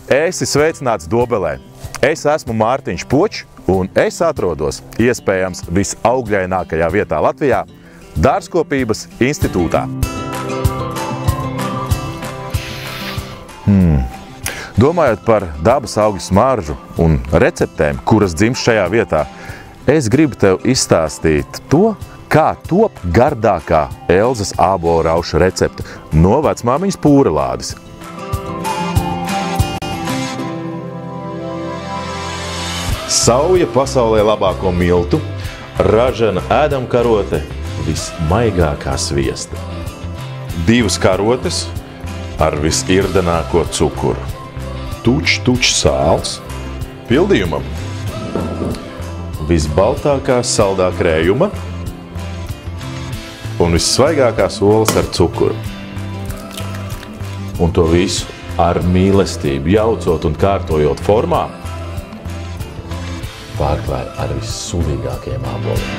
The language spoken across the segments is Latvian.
Esi sveicināts Dobelē. Es esmu Mārtiņš Počs, un es atrodos, iespējams, visaugļainākajā vietā Latvijā – Dārzkopības institūtā. Domājot par dabas augļu smaržu un receptēm, kuras dzimst šajā vietā, es gribu tev izstāstīt to, kā top gardākā Elzas ābolu rauša recepte no vecmāmiņas pūrelādes. Sauja pasaulē labāko miltu, ražana ēdamkarote, vismaigākā sviesta. 2 karotes ar visirdanāko cukuru. Tučs sāls pildījumam. Visbaltākā saldā krējuma un vissvaigākās olas ar cukuru. Un to visu ar mīlestību jaucot un kārtojot formā, pārklāj ar vissulīgākajiem āboliem.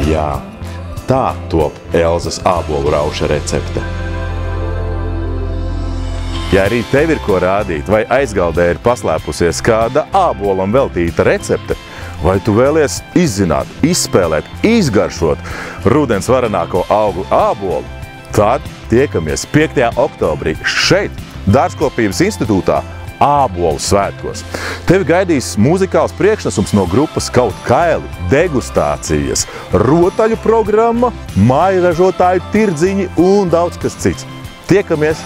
Jā, tā top Elzas ābolu rauša recepte. Ja arī tev ir ko rādīt, vai aizgaldē ir paslēpusies kāda ābolam veltīta recepte, vai tu vēlies izzināt, izspēlēt, izgaršot rudens varenāko augļu ābolu, tad tiekamies 5. oktobrī šeit, Dārzkopības institūtā, ābolu svētkos. Tevi gaidīs muzikāls priekšnesums no grupas Kaut kaili, degustācijas, rotaļu programma, mājražotāju tirdziņi un daudz kas cits. Tiekamies!